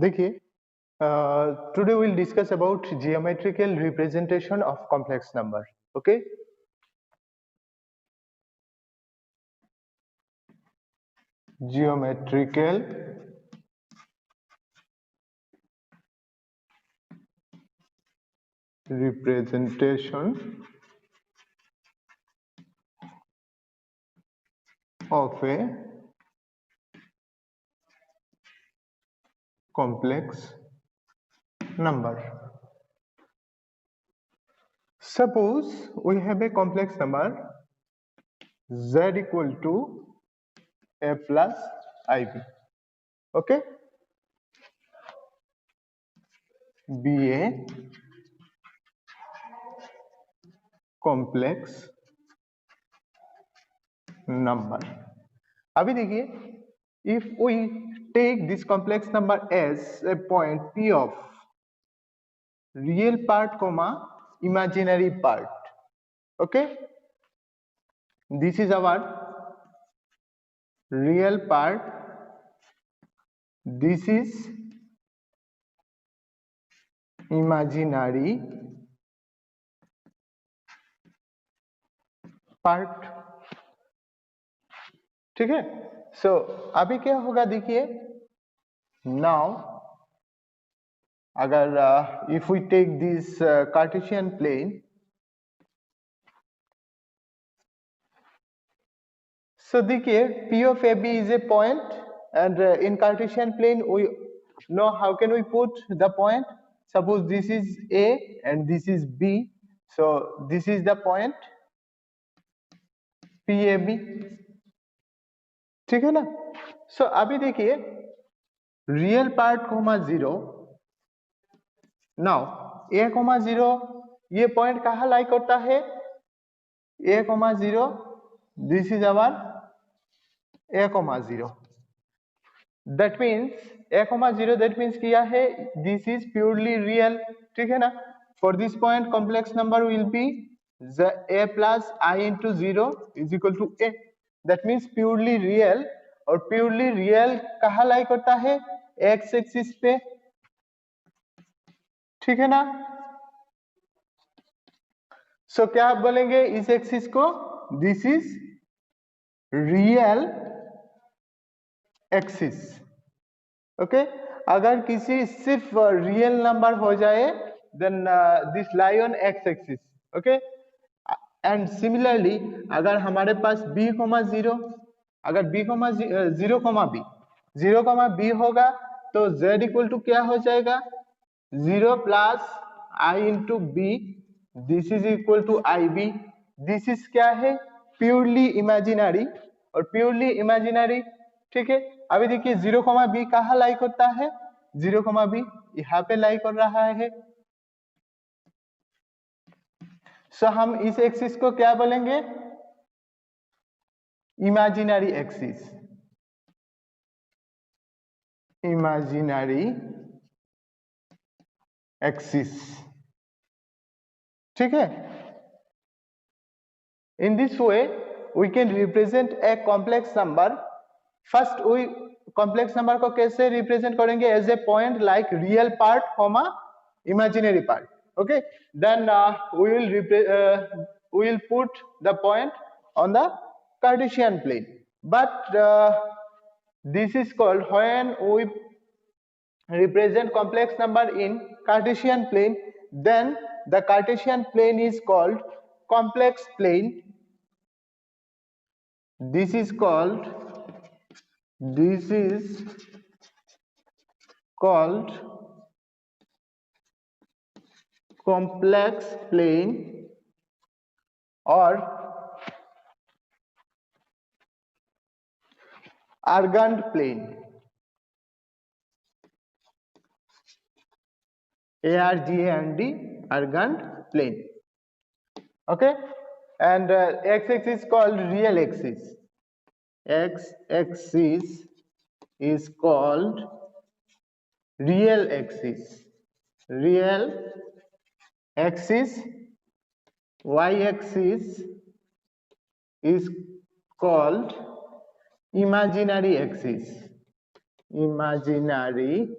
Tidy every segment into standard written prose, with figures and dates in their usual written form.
देखिए, today we'll discuss about geometrical representation of complex number. Okay, geometrical representation of a complex number. Suppose we have a complex number z equal to a plus ib. Okay, be a complex number. अभी देखिए, if we take this complex number as a point p of real part comma imaginary part, okay, this is our real part, this is imaginary part. ठीक है, सो अभी क्या होगा देखिए, now अगर if we take this Cartesian plane, so देखिए P of AB is a point and in Cartesian plane we know how can we put the point. Suppose this is A and this is B, so this is the point PAB. ठीक है ना, so अभी देखिए real part comma zero, now A comma zero ये point कहाँ lie करता है, A comma zero, this is our A comma zero, that means A comma 0, that means क्या है, this is purely real. ठीक है ना, for this point complex number will be the A plus I into 0 is equal to A, that means purely real. और purely real कहाँ lie करता है, x axis पे. ठीक है ना, सो क्या आप बोलेंगे इस एक्सिस को, this is real axis. Okay, अगर किसी सिर्फ रियल नंबर हो जाए then this lie on X axis. Okay, and similarly अगर हमारे पास b कोमा 0, अगर b कोमा 0 कोमा b होगा तो z इक्वल टू क्या हो जाएगा, 0 plus i into B, this is equal to I B. This is क्या है, प्योरली इमेजिनरी, और प्योरली इमेजिनरी. ठीक है, अभी देखिए 0 कोमा बी कहाँ लाई करता है, 0 कोमा बी यहाँ पे लाई कर रहा है. सो हम इस एक्सिस को क्या बोलेंगे, इमेजिनरी एक्सिस, इमेजिनरी एक्सिस. ठीक है, in this way we can represent a complex number. First we complex number को कैसे represent करेंगे, as a point like real part comma imaginary part. Okay, then we will put the point on the Cartesian plane, but this is called, when we represent complex number in Cartesian plane, then the Cartesian plane is called complex plane. This is called complex plane or Argand plane, ARGAND, Argand plane. Okay, and x-axis called real axis. X-axis is called real axis. Real axis. Y-axis is called imaginary axis. Imaginary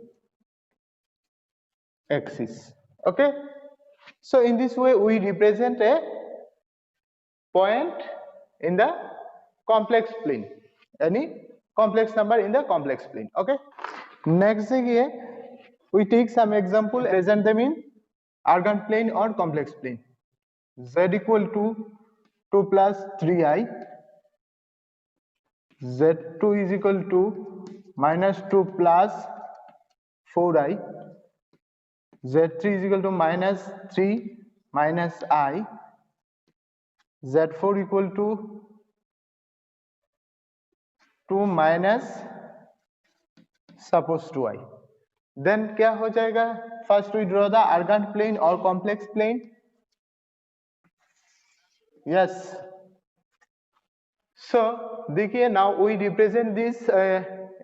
axis. Okay, so in this way we represent a point in the complex plane, any complex number in the complex plane. Okay, next thing here we take some example, present them in argand plane or complex plane. Z equal to 2 plus 3i, Z2 is equal to minus 2 plus 4i, Z3 is equal to minus 3 minus I, Z4 equal to 2 minus suppose 2i. Then क्या हो जाएगा? First we draw the argand plane or complex plane. Yes. So देखिए now we represent this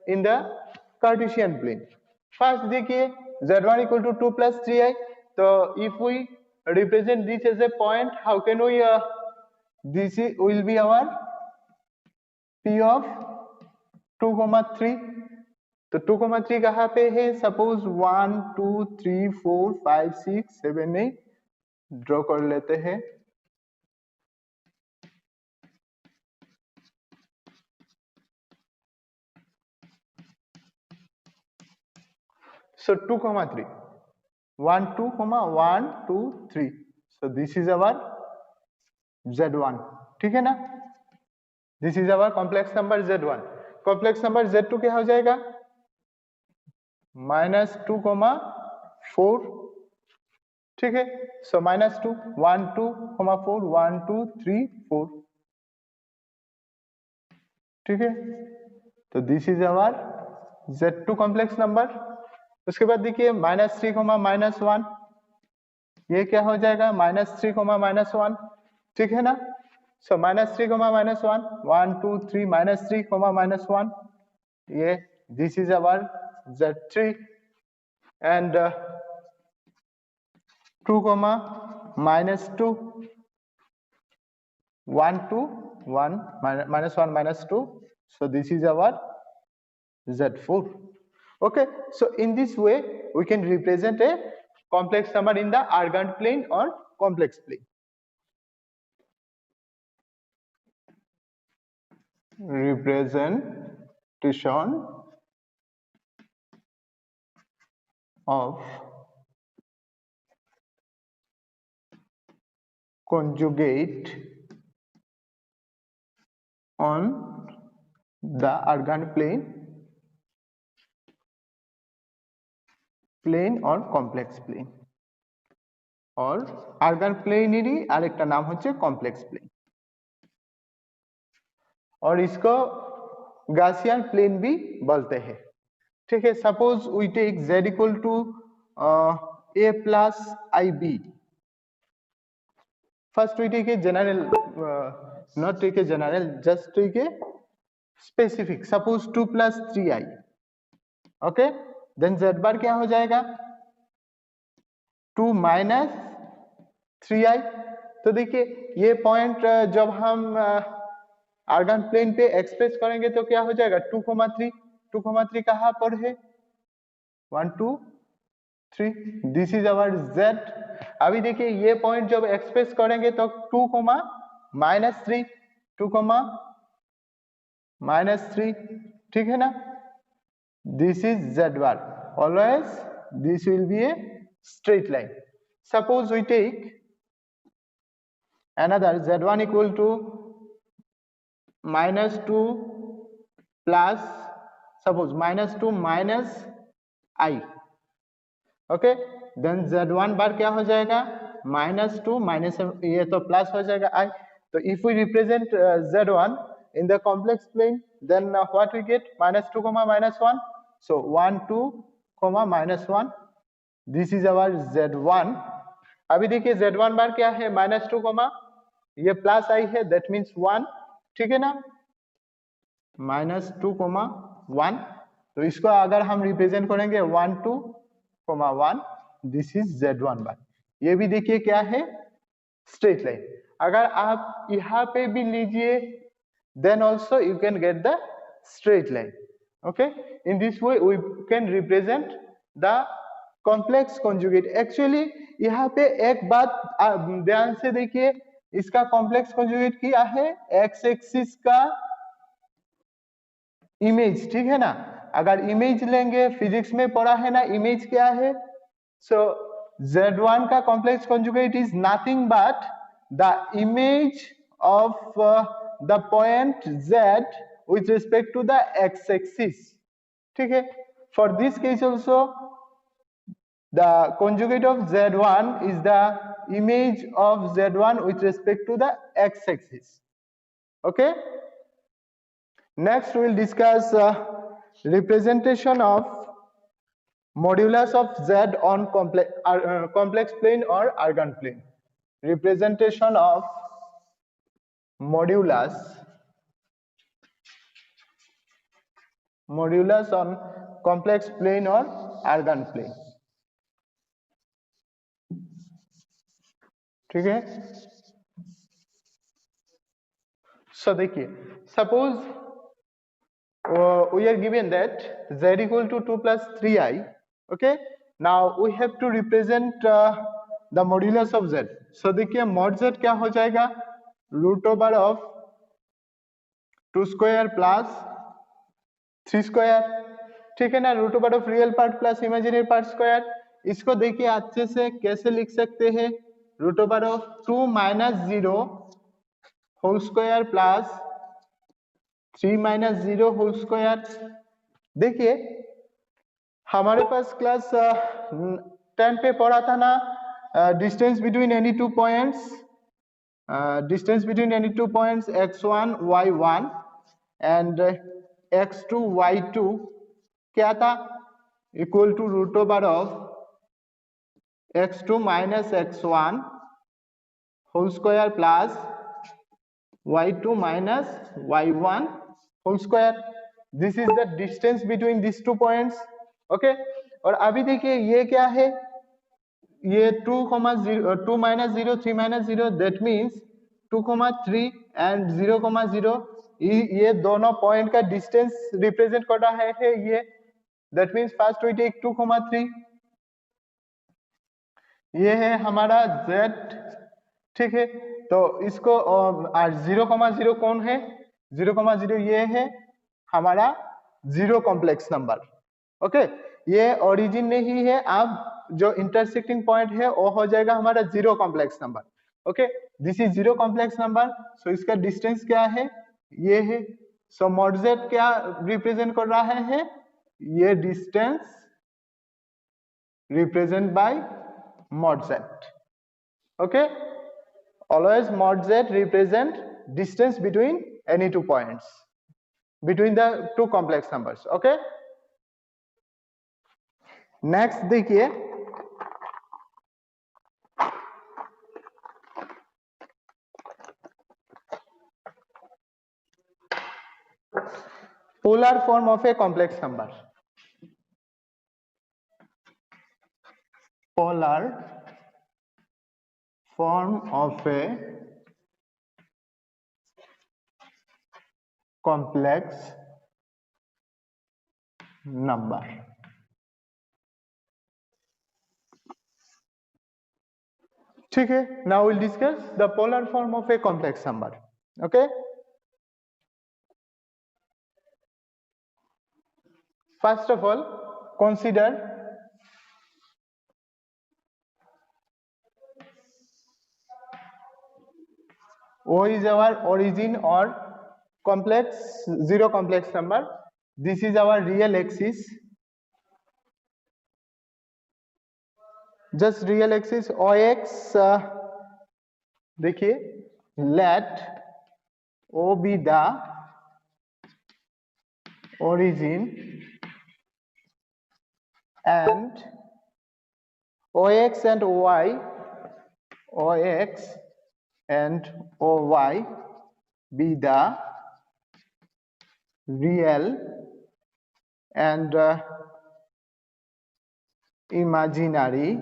in the Cartesian plane. First देखिए Z1 equal to 2 plus 3i. So if we represent this as a point, how can we this will be our P of 2,3. तो 2,3 कहाँ पे है? Suppose 1 2 3 4 5 6 7 8 draw कर लेते हैं. So 2,3 1 2 1 2 3. So this is our Z1. ठीक है ना? This is our complex number Z1. complex number Z2 क्या हो जाएगा? minus 2 4. ठीक है, so minus 2 1 2 4 1 2 3 4. ठीक है, तो this is our Z2 complex number. उसके बाद देखिए माइनस 3 माइनस 1, ये क्या हो जाएगा? Minus 3 minus 1. ठीक है ना? So minus 3 minus 1 1 2 3 minus 3 minus 1, ये this is our Z3. And 2 minus 2 1 2 1 minus 1 minus 2. So this is our Z4. Okay, so in this way we can represent a complex number in the argand plane or complex plane. Representation of conjugate on the argand plane or complex plane. और argand प्लेनेরই আরেকটা নাম হচ্ছে complex plane, और इसको Gaussian plane भी बोलते हैं. ठीक है, suppose we take z equal to a plus ib. First we take a general, not take a general, just take a specific. Suppose 2 plus 3i. Okay, then z bar क्या हो जाएगा? 2 minus 3i. तो देखिए ये point जब हम argon plane पे express करेंगे तो क्या हो जाएगा? 2,3. 2,3 कहाँ पर है? 1 2 3. This is our z. अभी देखिए ये पॉइंट जब एक्सप्रेस करेंगे तो 2 माइनस 3 2 माइनस 3. ठीक है ना? This is z bar. Always this will be a straight line. Suppose we take another z1 equal to minus 2 plus suppose minus 2 minus I. Okay, then z1 bar क्या हो जाएगा? Minus 2 minus, ये तो plus हो जाएगा I. तो if we represent z1 in the complex plane, then what we get? Minus 2 minus 1. So 1 2 minus 1. This is our z1. अभी देखिए z1 बार क्या है? माइनस 2 ये प्लस I है, दैट मीन्स 1. ठीक है ना? माइनस 2 1. तो इसको अगर हम रिप्रेजेंट करेंगे 1 2 1, दिस इज z1 बार. ये भी देखिए क्या है? Straight line. अगर आप यहाँ पे भी लीजिए, then also you can get the straight line. Okay, in this way we can represent the complex conjugate. Actually यहाँ पे एक बात ध्यान से देखिए, इसका कॉम्प्लेक्स कॉन्जुगेट क्या है, एक्स एक्सिस का इमेज, ठीक है ना। अगर इमेज लेंगे, फिजिक्स में पढ़ा है ना इमेज क्या है। सो Z1 का complex conjugate is nothing but the image of the point Z with respect to the x axis, ठीक है। For this case also the conjugate of Z1 is the image of Z1 with respect to the x axis, okay. Next we will discuss representation of modulus of Z on complex plane or argand plane. Representation of modulus on complex plane or argand plane, ठीक है। So देखिए, suppose we are given that Z equal to 2 plus 3i, okay. Now we have to represent the modulus of Z. So देखिए mod Z क्या हो जाएगा, root over of 2 square plus 3 square, ठीक है ना, root over of real part plus imaginary part square. इसको देखिए अच्छे से कैसे लिख सकते हैं, root over of 2 minus 0 whole square plus 3 minus 0 whole square. देखिए हमारे पास क्लास 10 पे पढ़ा था ना, distance between any two points, x1 y1 and x2 y2 क्या था, equal to root over of x2 minus x1 whole square plus y2 minus y1 whole square. This is the distance between this two points, okay. और अभी देखिए ये क्या है, ये 2 minus 0 3 minus 0, that means 2,3 and 0,0, ये दोनों पॉइंट का डिस्टेंस रिप्रेजेंट कर रहा है ये। That means first we take 2,3, ये है हमारा Z, ठीक है। तो इसको 0,0 कौन है, 0,0 ये है हमारा जीरो कॉम्प्लेक्स नंबर, ओके। ये ओरिजिन नहीं है, अब जो इंटरसेक्टिंग पॉइंट है वो हो जाएगा हमारा zero complex number, okay. This is zero complex number, so इसका डिस्टेंस क्या है, ये है। सो mod Z क्या रिप्रेजेंट कर रहा है, ये distance represent by mod Z, okay. Always mod Z represent distance between any two points, between the two complex numbers, okay. Next देखिए, polar form of a complex number, polar form of a complex number, ठीक है। Now we'll discuss the polar form of a complex number, okay. First of all, consider O is our origin or complex zero complex number. This is our real axis, just real axis OX, देखिए let O be the origin and OX and OY, OX and OY be the real and imaginary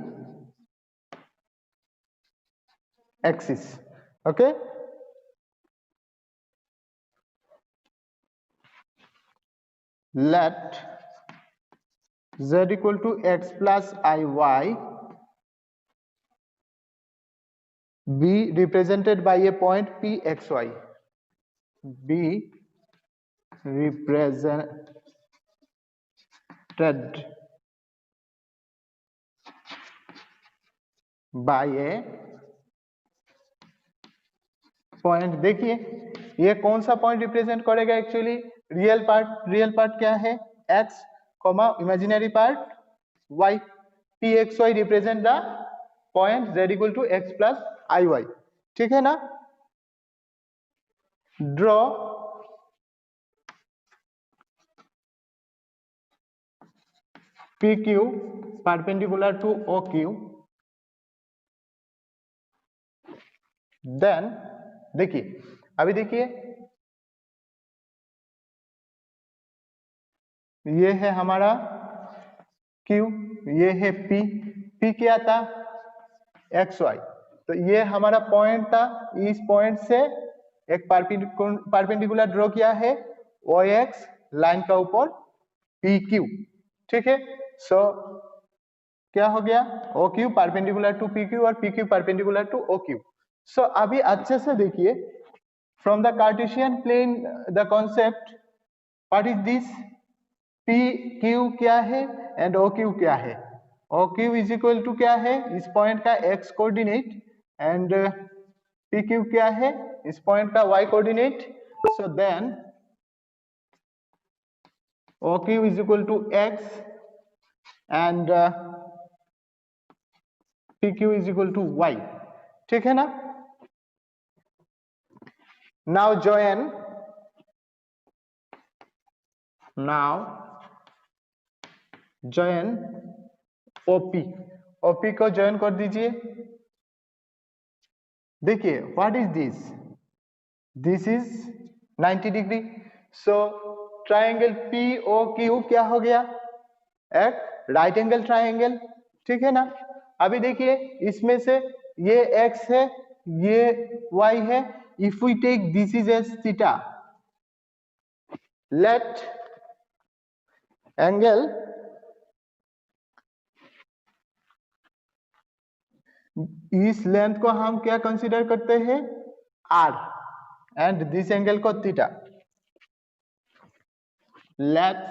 axis, okay. Let z equal to x plus iy, b represented by a point pxy, b represented by a point. देखिए ये कौन सा point represent करेगा actually, real part क्या है x, imaginary part y, pxy represent the point z equal to x plus iy, ठीक है ना। Draw PQ perpendicular to OQ, then देखिए अभी देखिए ये है हमारा Q, ये है P क्या था XY, तो ये हमारा पॉइंट था, इस पॉइंट से एक परपेंडिकुलर ड्रॉ किया है OX लाइन का ऊपर PQ, ठीक है। सो क्या हो गया OQ परपेंडिकुलर टू PQ और PQ perpendicular to OQ। So अभी अच्छे से देखिए from the Cartesian plane the concept what is this, PQ क्या है एंड OQ क्या है। OQ इज इक्वल टू क्या है इस पॉइंट का x कोऑर्डिनेट एंड PQ क्या है इस पॉइंट का y coordinate. So then OQ is equal to x and PQ is equal to y, ठीक है ना। Now join OP को ज्वाइन कर दीजिए। देखिए what is this is 90 degree. So triangle POQ क्या हो गया एक राइट एंगल ट्राइंगल, ठीक है ना। अभी देखिए इसमें से ये x है ये y है, if we take this is as theta, let angle इस लेंथ को हम क्या कंसीडर करते हैं r एंड दिस एंगल को theta, let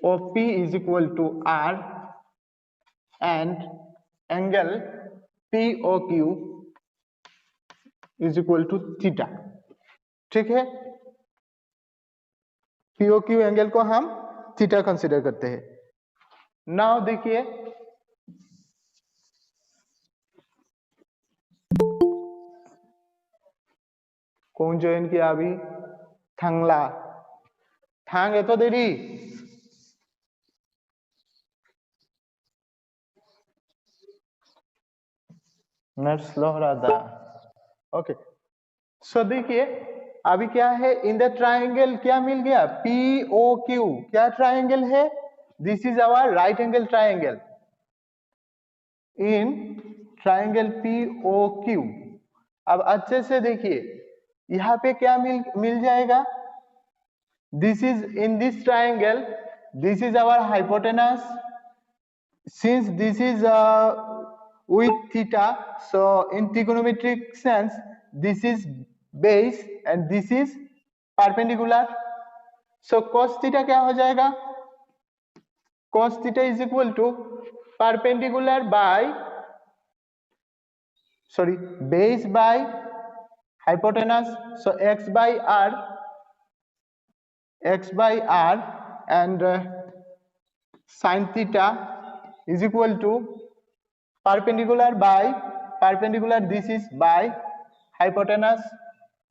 OP is equal to r and angle POQ is equal to theta, ठीक है। POQ एंगल को हम थीटा कंसीडर करते हैं। नाउ देखिए कौन ज्वाइन किया अभी, थांगला थांग है तो देरी नेट स्लो हो रहा था। ओके सो देखिए अभी क्या है इन द ट्राइंगल क्या मिल गया POQ, क्या ट्राइंगल है this is our right angle triangle in triangle POQ। अब अच्छे से देखिए यहाँ पे क्या मिल जाएगा, this is in this triangle this is our hypotenuse, since this is with theta, so in trigonometric sense this is base and this is perpendicular, so cos theta क्या हो जाएगा cos theta is equal to perpendicular by base by hypotenuse, so x by r and sin theta is equal to perpendicular this is by hypotenuse,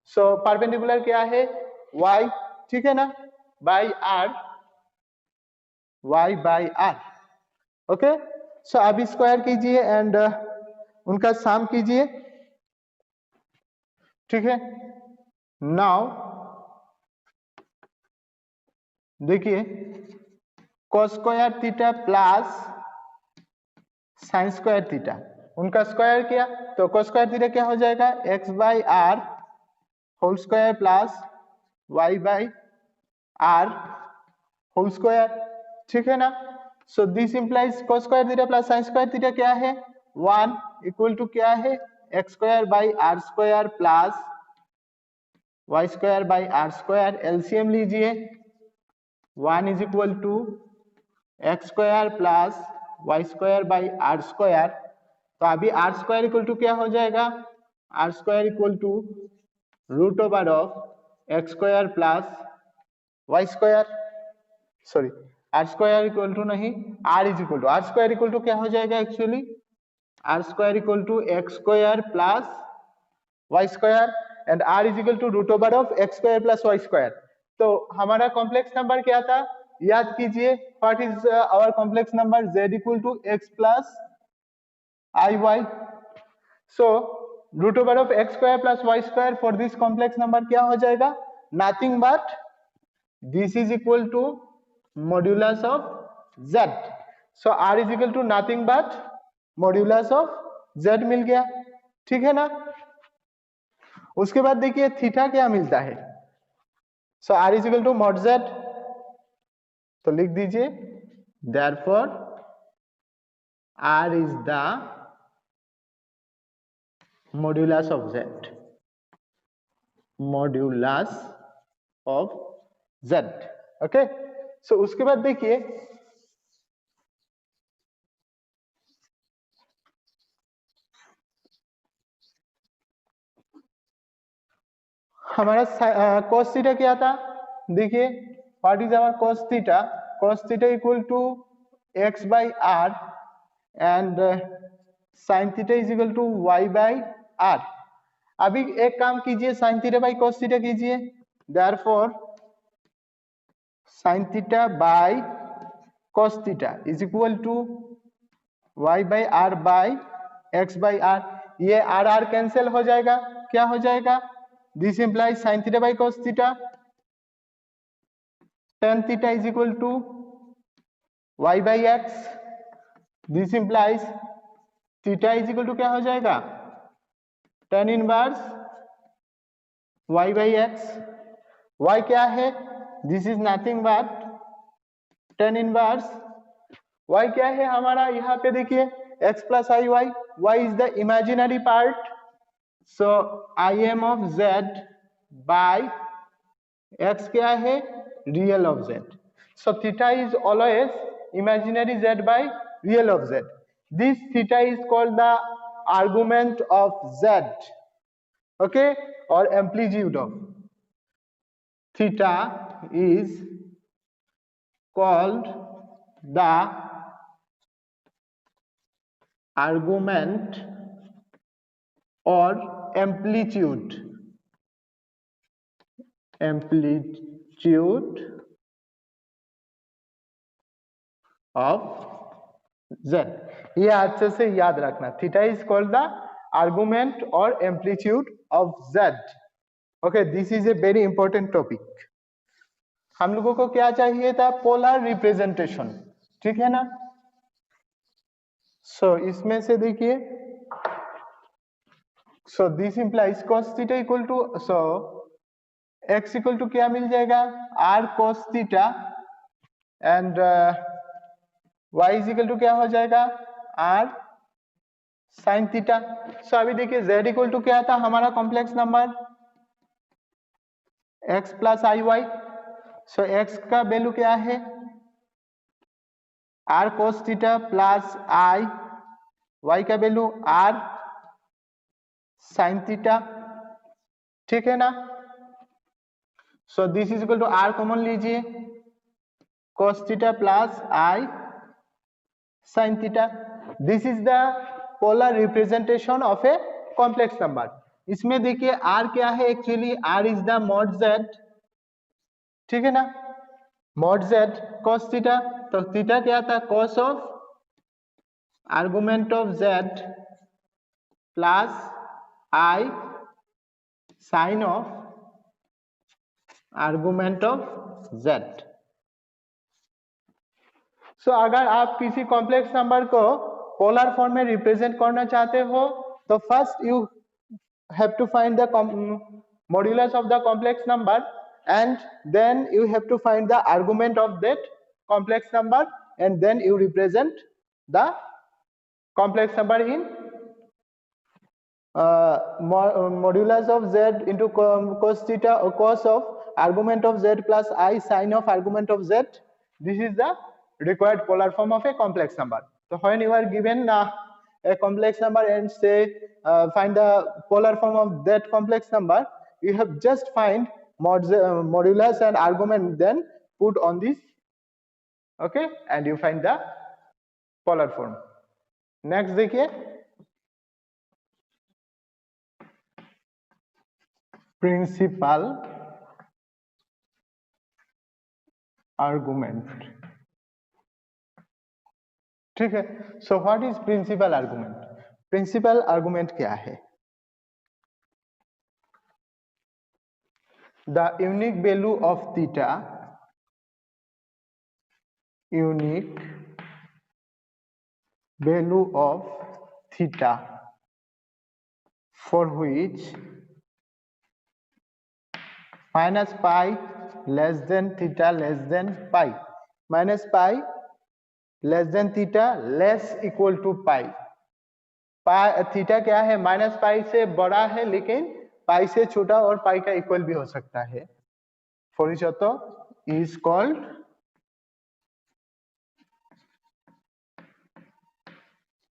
so perpendicular क्या है y, ठीक है ना, by r, y by r, okay. So अभी square कीजिए and उनका सम कीजिए, ठीक है। नाउ देखिए cos square theta plus sine square theta, उनका स्क्वायर किया तो cos स्क्वायर थीटा क्या हो जाएगा x by R whole square plus y by R whole square, ठीक है ना। So this implies cos square theta plus sin square theta क्या है 1 इक्वल टू क्या है x square by R square plus y square by R square. LCM लीजिए 1 is equal to X square plus Y square by R square. तो अभी R square equal to क्या हो जाएगा R square equal to root over of X square plus Y square, sorry R square equal to नहीं R is equal to R square equal to क्या हो जाएगा actually R square equal to X square plus Y square and R is equal to root over of X square plus Y square. तो हमारा complex number क्या था याद कीजिए what is our complex number z equal to x plus I Y. So root over of X square plus Y square for this complex number क्या हो जाएगा nothing but this is equal to modulus of z। So r is equal to nothing but modulus of z मिल गया, ठीक है ना। उसके बाद देखिए थीटा क्या मिलता है so r is equal to mod z। तो लिख दीजिए therefore r is the modulus of z, modulus of z। Okay so उसके बाद देखिए हमारा cos थीटा क्या था देखिए what is our cos theta equal to x by R and sin theta is equal to y by R. अभी एक काम कीजिए sin theta by cos theta कीजिए therefore sin theta by cos theta is equal to y by R by x by R. ये R R cancel हो जाएगा क्या हो जाएगा this implies sin theta by cos theta tan theta is equal to y by x। This implies theta is equal to क्या हो जाएगा tan inverse y by x। y क्या है this is nothing but tan inverse y क्या है हमारा यहाँ पे देखिए x plus I Y y is the imaginary part so I M of z by x क्या है real of z। So theta is always imaginary z by real of z। This theta is called the argument of z, okay, और amplitude of theta is called the argument or amplitude of z। ये अच्छे से याद रखना theta is called the argument और amplitude of z। Okay this is a very important topic. हम लोगों को क्या चाहिए था पोलर रिप्रेजेंटेशन, ठीक है ना। सो इसमें से देखिए so this implies cos theta equal to so x equal to क्या मिल जाएगा r cos theta and y is equal to क्या हो जाएगा r sin थीटा। सो अभी देखिए z इक्वल टू क्या था हमारा कॉम्प्लेक्स नंबर x प्लस आई वाई। सो x का वैल्यू क्या है r cos theta plus i, y का वैल्यू r sin थीटा, ठीक है ना। So this is equal to r common लीजिए cos theta plus i sin theta. This is the polar representation of a complex number. इसमें देखिए r क्या है actually r is the mod z, ठीक है ना, मॉड z cos थीटा। तो theta क्या था cos of argument of z plus i sin of argument of z। So अगर आप किसी कॉम्प्लेक्स नंबर को पोलर फॉर्म में रिप्रेजेंट करना चाहते हो तो first you have to find the modulus of the complex number and then you have to find the argument of that complex number, and then you represent the complex number in modulus of z into cos theta or cos of argument of z plus I sine of argument of z. This is the required polar form of a complex number. So when you are given a complex number and say find the polar form of that complex number, you have just find modulus and argument, then put on this, okay, and you find the polar form. Next देखिए principal argument. ठीक है. So what is principal argument? Principal argument क्या है? The unique value of theta, unique value of theta for which minus pi less than theta less than pi, minus pi less than theta less equal to pi. Theta क्या है? Minus pi से बड़ा है लेकिन पाई से छोटा और पाई का इक्वल भी हो सकता है. For each is called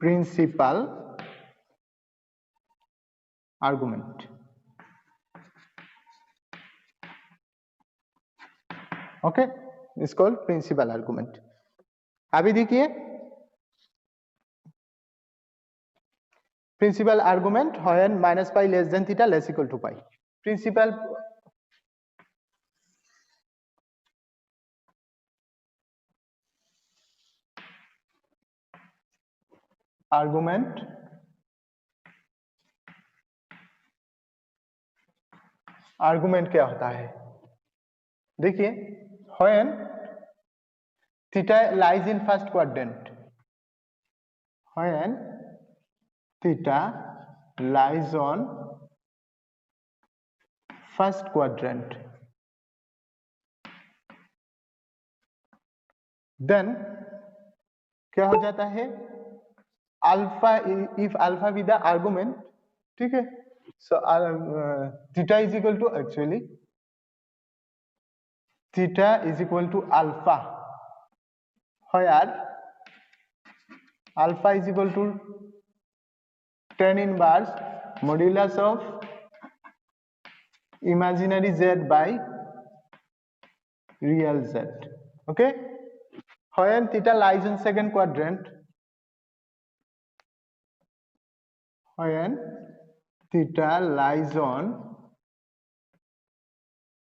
principal argument. Okay, is called principal argument. अभी देखिए principal argument when minus pi less than theta less equal to pi. Principal argument क्या होता है? देखिए when theta lies in first quadrant, when theta lies on first quadrant, then क्या हो जाता है? Alpha, if alpha be the argument, ठीक है, so theta is equal to, actually theta is equal to alpha, where alpha is equal to tan inverse modulus of imaginary z by real z. Okay, when theta lies in second quadrant, when theta lies on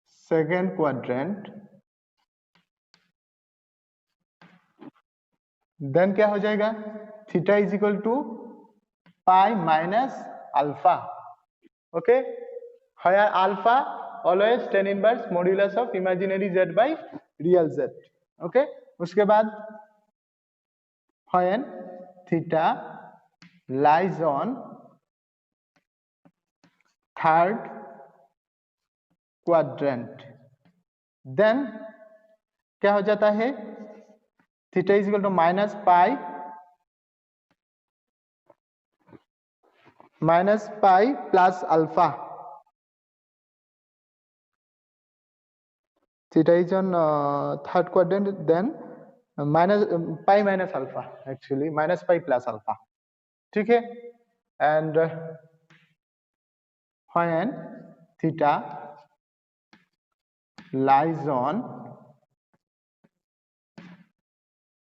second quadrant, then क्या हो जाएगा? theta is equal to pi minus alpha. Okay, where alpha always tan inverse modulus of imaginary z by real z. Okay, उसके बाद when theta lies on third quadrant, then क्या हो जाता है? theta is equal to minus pi plus alpha. Theta is on third quadrant, then minus pi minus alpha, actually minus pi plus alpha. ठीक है, and when theta lies on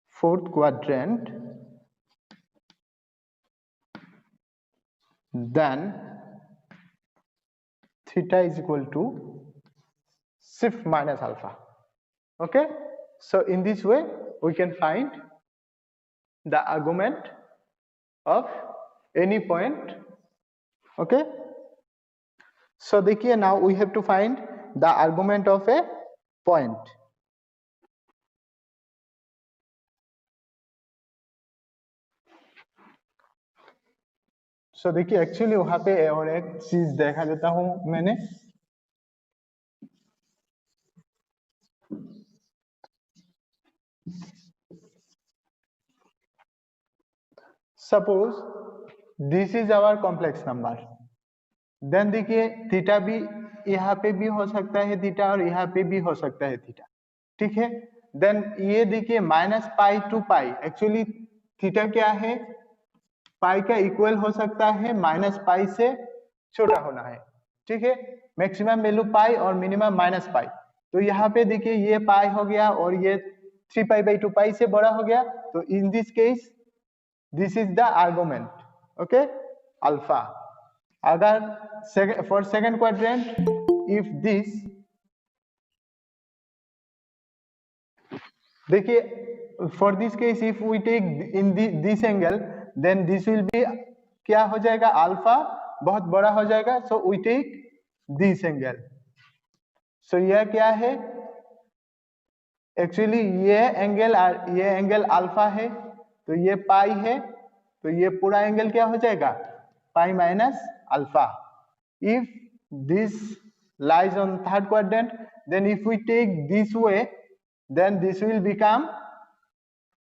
fourth quadrant, then theta is equal to shift minus alpha. Okay, so in this way we can find the argument of any point. Okay, so देखिए now we have to find the argument of a point. So देखिए actually वहां पे और एक चीज देखा देता हूं मैंने. Suppose this is our complex number, then देखिए थीटा भी यहाँ पे भी हो सकता है थीटा और यहाँ पे भी हो सकता है थीटा, ठीक है। देन ये देखिए -पाई टू पाई, एक्चुअली थीटा क्या है, पाई का इक्वल हो सकता है, -पाई से छोटा होना है, ठीक है। मैक्सिमम वैल्यू पाई और मिनिमम -पाई, तो यहाँ पे देखिए ये पाई हो गया और ये 3π/2 पाई से बड़ा हो गया, तो in this case this is the argument, okay, alpha. अगर for second quadrant if this, देखिए for this case if we take in this angle, then this will be क्या हो जाएगा, अल्फा बहुत बड़ा हो जाएगा, so we take this angle. So यह क्या है, एक्चुअली ये एंगल अल्फा है, तो ये पाई है, तो ये पूरा एंगल क्या हो जाएगा, pi minus alpha. If this lies on third quadrant, then if we take this way, then this will become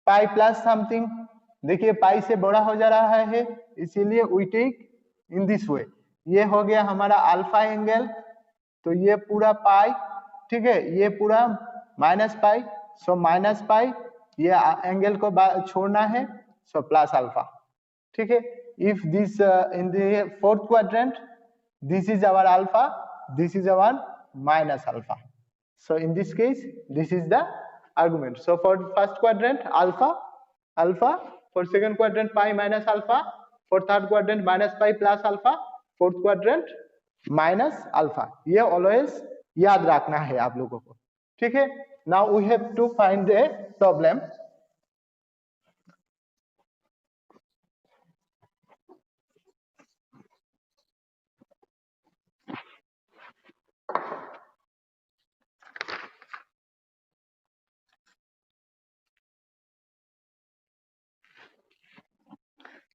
pi plus something, देखिए पाई से बड़ा हो जा रहा है, इसीलिए we take in this way। ये हो गया हमारा अल्फा एंगल, तो ये पूरा पाई, ठीक है, ये पूरा -पाई, सो -पाई, ये एंगल को छोड़ना है, सो प्लस अल्फा, ठीक है। If this in the fourth quadrant, this is our alpha, this is our minus alpha, so in this case this is the argument। so for first quadrant alpha, for second quadrant pi minus alpha, for third quadrant -pi plus alpha, fourth quadrant minus alpha। ये always याद रखना है आप लोगों को, ठीक है। now we have to find the problem।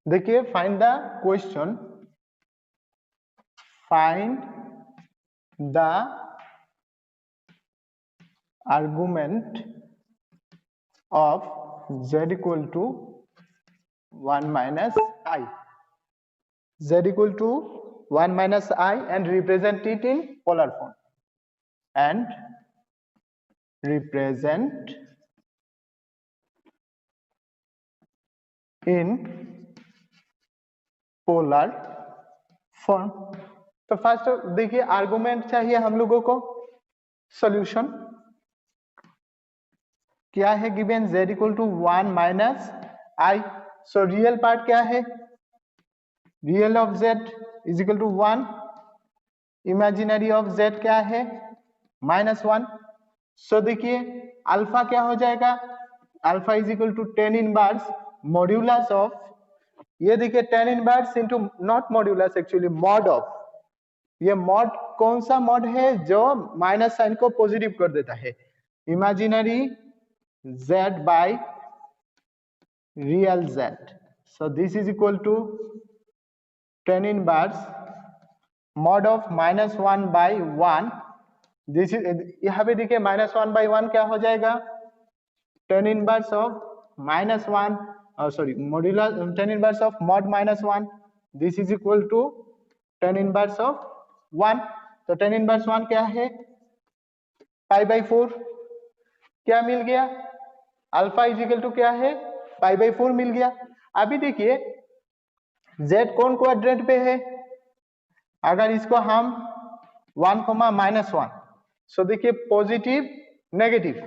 देखिए find the question, find the argument of z equal to 1 minus I, z equal to 1 minus I, and represent it in polar form, and represent in polar form। तो first देखिए argument चाहिए हम लोगों को, solution क्या है, given z equal to 1 minus I, so real part क्या है, real of z is equal to 1, imaginary of z क्या है, -1। सो देखिए अल्फा क्या हो जाएगा, alpha is equal to 10 inverse modulus of, ये देखिए 10 inverse into not modulus, actually mod of, ये मॉड कौन सा मॉड है, जो माइनस साइन को पॉजिटिव कर देता है, imaginary z by real z, so this is equal to 10 inverse mod of -1 by 1, this is, यहाँ पे देखिए -1 by 1 क्या हो जाएगा, 10 inverse of -1, sorry modulus 10 inverse of mod -1, this is equal to 10 inverse of 1, तो 10 इनवर्स 1 क्या है, π/4, क्या मिल गया, अल्फा इज इक्वल टू क्या है, π/4 मिल गया। अभी देखिए z कौन क्वाड्रेंट पे है, अगर इसको हम 1, -1, सो देखिए पॉजिटिव नेगेटिव,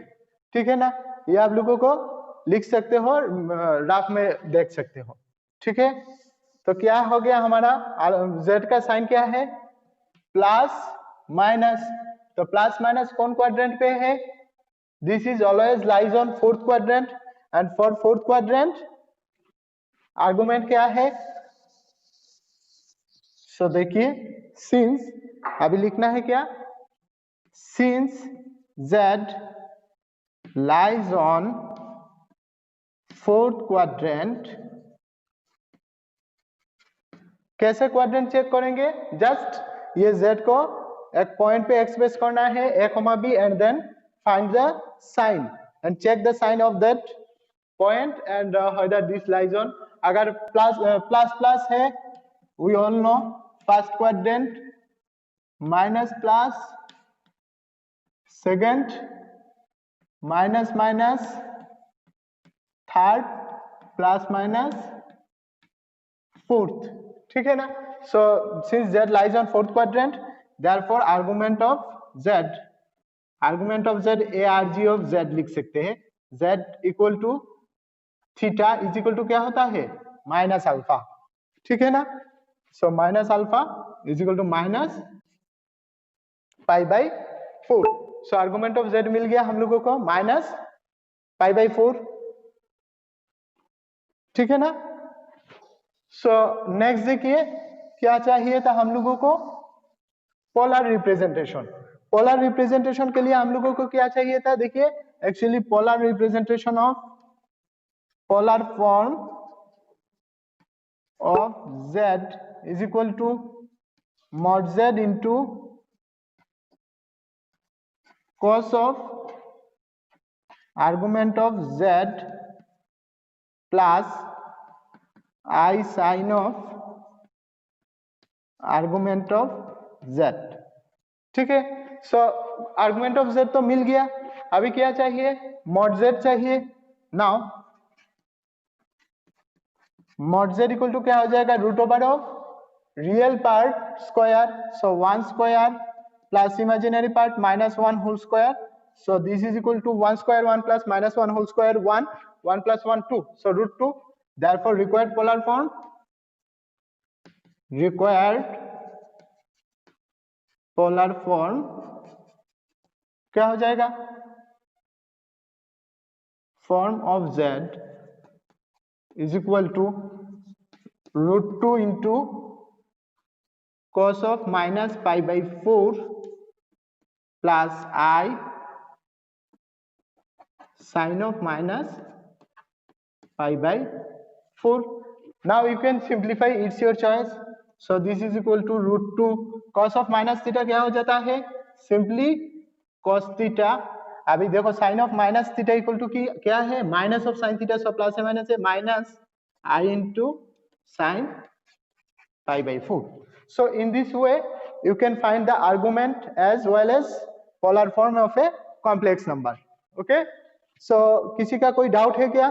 ठीक है ना, ये आप लोगों को लिख सकते हो, राफ में देख सकते हो, ठीक है। तो क्या हो गया हमारा, z का साइन क्या है, प्लस माइनस, तो प्लस माइनस कौन क्वाड्रेंट पे है, this is always lies on fourth quadrant, and for fourth quadrant argument क्या है, so देखिए since, अभी लिखना है क्या, since z lies on fourth quadrant, कैसे क्वाड्रेंट चेक करेंगे, जस्ट ये z को एक पॉइंट पे एक्सप्रेस करना है a, b, and then find the sign and check the sign of that point and whether this lies on अगर plus plus plus है, we all know first quadrant, minus plus, second minus minus, third plus minus, fourth, ठीक है ना। So since z lies on fourth quadrant, therefore argument of z, argument of z arg of z लिख सकते हैं, z equal to theta is equal to क्या होता है, minus alpha, ठीक है ना। So minus alpha is equal to minus pi by 4। So argument of z मिल गया हम लोगों को माइनस पाई बाई 4, ठीक है ना। सो नेक्स्ट देखिए क्या चाहिए था हम लोगों को, पोलर रिप्रेजेंटेशन। पोलर रिप्रेजेंटेशन के लिए हम लोगों को क्या चाहिए था, देखिए actually polar representation of polar form of z is equal to mod z into cos of argument of z plus I sin of argument of z, ठीक है। सो आर्गुमेंट ऑफ z तो मिल गया, अभी क्या चाहिए, mod z चाहिए। Now mod z equal to क्या हो जाएगा, root over of real part square, so 1 square plus imaginary part minus 1 whole square, so this is equal to 1 square 1 plus minus 1 whole square 1, 1 plus 1 2, so root 2, therefore required polar form, required polar form क्या हो जाएगा, form of z is equal to root 2 into cos of minus pi by 4 plus I sin of minus pi by 4. Now you can simplify, it's your choice. So this is equal to root 2 cos of minus theta क्या हो जाता है, simply cos theta। अभी देखो sin of minus theta equal to की क्या है, minus of sin theta, so plus है minus है, minus I into sin pi by 4. So in this way you can find the argument as well as polar form of a complex number. Okay, so किसी का कोई doubt है क्या?